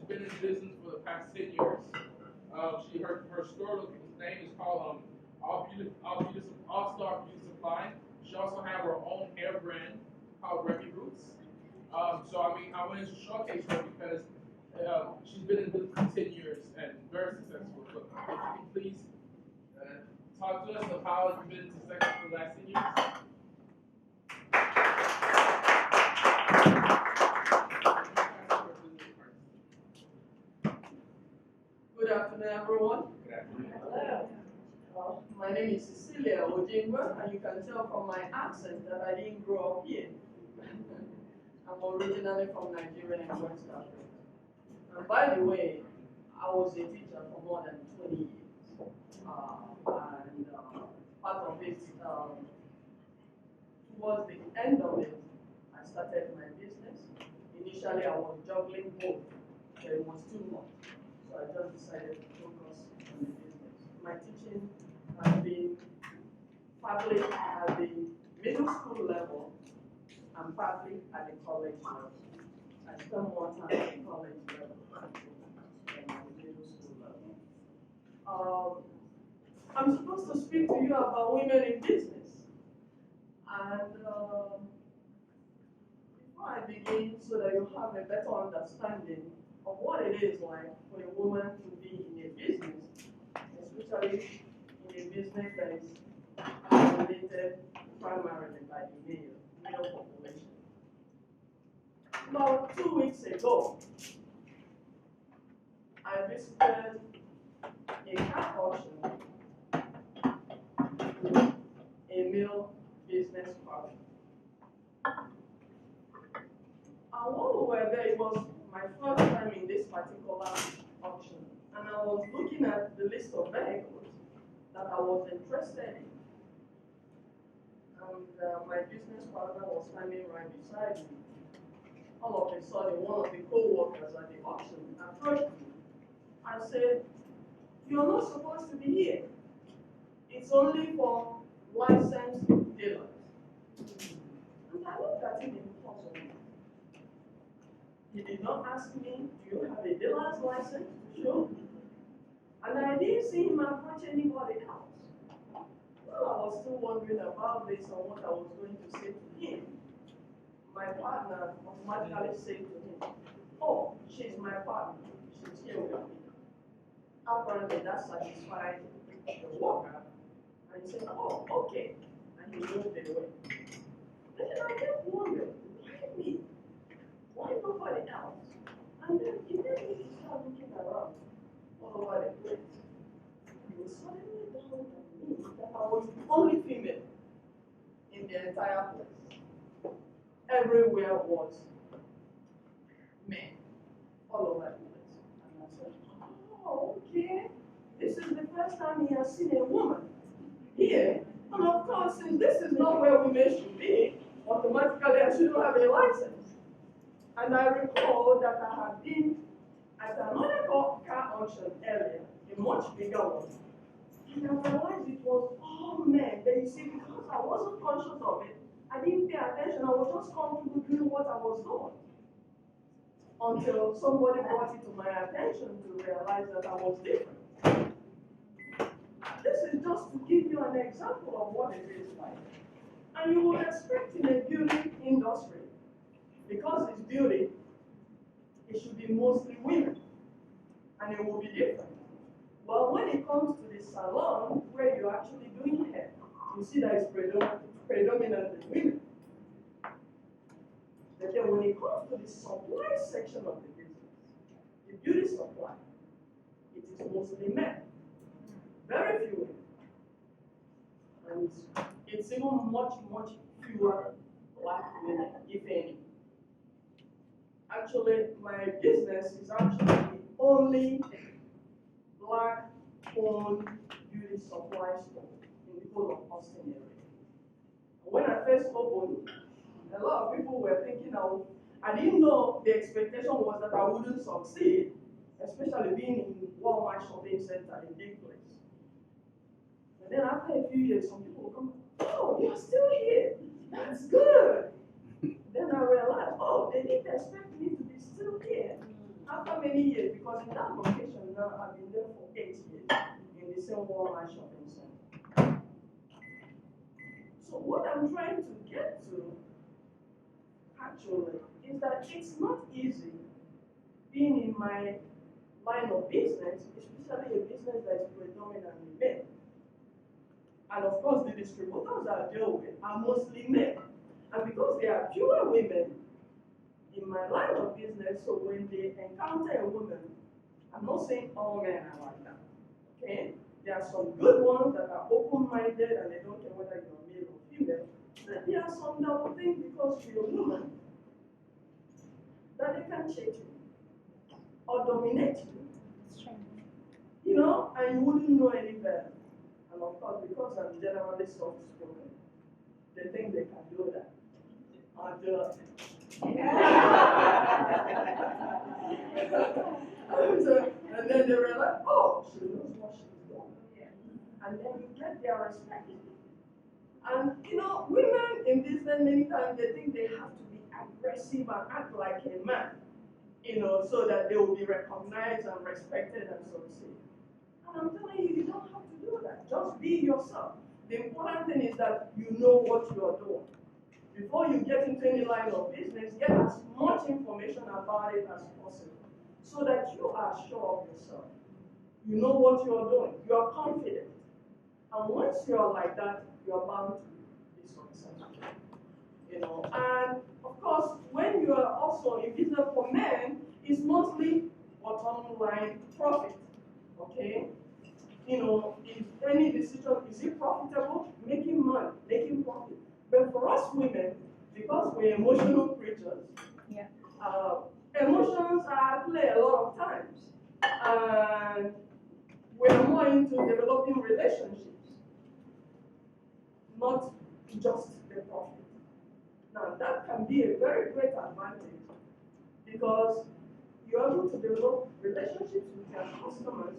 been in business for the past 10 years. Her store name is called All Star Beauty Supply. She also has her own hair brand called Remi Roots. So I mean, I wanted to showcase her because she's been in business for 10 years and very successful. So if you can please talk to us of how you've been successful for the last 10 years. Good afternoon, everyone. Good afternoon. Hello. My name is Cecilia, and you can tell from my accent that I didn't grow up here. I'm originally from Nigeria and West Africa. And by the way, I was a teacher for more than 20 years. Part of it, towards the end of it, I started my business. Initially, I was juggling both, but it was too much. So I just decided to focus on the business. My teaching has been partly at the middle school level and partly at the college level. I spend more time at the college level than at the middle school level. I'm supposed to speak to you about women in business. And before I begin, so that you have a better understanding of what it is like for a woman to be in a business, especially in a business that is dominated primarily by the male population. About 2 weeks ago, I visited a car auction with a male business partner. And while we were there, it was my first time in this particular auction, and I was looking at the list of vehicles that I was interested in. And my business partner was standing right beside me. All of a sudden, one of the co-workers at the auction approached me and said, "You're not supposed to be here. It's only for licensed dealers." And I looked at him in puzzle. He did not ask me, "Do you have a dealer's license to show?" And I didn't see him approach anybody else. Well, I was still wondering about this and what I was going to say to him. My partner automatically said to him, "Oh, she's my partner. She's here with me." Apparently, that satisfied the worker. And he said, "Oh, okay." And he moved away. Then I kept wondering, why me? Why nobody else? And then he made me start looking around all over the place. And it suddenly dawned on me that I was the only female in the entire place. Everywhere was men all over the place. And I said, "Oh, okay. This is the first time he has seen a woman here. And of course, since this is not where women should be, automatically I shouldn't have a license." And I recall that I had been at another car auction earlier, a much bigger one. And I realized it was all men. But you see, because I wasn't conscious of it, I didn't pay attention. I was just comfortable doing what I was doing. Until somebody brought it to my attention to realize that I was different. This is just to give you an example of what it is like. And you would expect in a beauty industry, because it's beauty, it should be mostly women. And it will be different. Well, when it comes to the salon, where you're actually doing hair, you see that it's predominantly women. But then when it comes to the supply section of the business, the beauty supply, it is mostly men. Very few women. And it's even much fewer black women, if any. Actually, my business is actually the only black-owned beauty supply store in the whole of Austin area. When I first opened, a lot of people were thinking I didn't know the expectation was that I wouldn't succeed, especially being in Walmart shopping center, a big place. And then after a few years, some people will come, "Oh, you're still here. That's good." Then I realized, oh, they didn't expect me to be still here. after many years, because in that location now, I've been there for 8 years in the same Walmart shopping center. So what I'm trying to get to, actually, is that it's not easy being in my line of business, especially a business that is predominantly men. And of course, the distributors I deal with are mostly men. And because there are fewer women in my line of business, so when they encounter a woman, I'm not saying all men are like that. Okay? There are some good ones that are open-minded and they don't care whether you're male or female. But there are some that will think because you're a woman that they can cheat you or dominate you. You know, and you wouldn't know any better. And of course, because I'm generally soft-spoken, they think they can do that. And then they realize, oh, she knows what she's doing. And then you get their respect. And you know, women in business many times they think they have to be aggressive and act like a man, you know, so that they will be recognized and respected and succeed. And I'm telling you, you don't have to do that. Just be yourself. The important thing is that you know what you are doing. Before you get into any line of business, get as much information about it as possible so that you are sure of yourself. You know what you are doing. You are confident. And once you are like that, you are bound to be successful. You know, and of course, when you are also in business for men, it's mostly bottom line profit. Okay? You know, if any decision, is it profitable? Making money, making profit. But for us women, because we're emotional creatures, emotions are at play a lot of times. And we're more into developing relationships, not just the profit. Now, that can be a very great advantage because you're able to develop relationships with your customers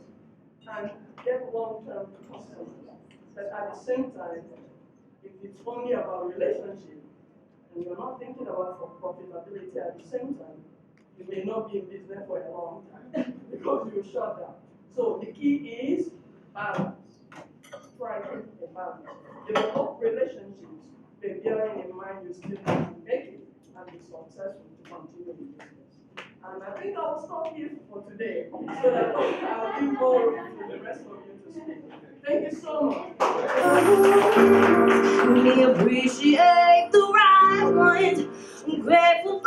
and get long-term customers. But at the same time, if it's only about relationship and you're not thinking about profitability at the same time, you may not be in business for a long time because you shut down. So the key is balance. Striking a balance. Develop relationships, but bearing in mind you still have to make it and be successful to continue in business. And I think I'll stop here for today so that I'll give more room to the rest of you to speak. Thank you so much. We appreciate the right one. I'm grateful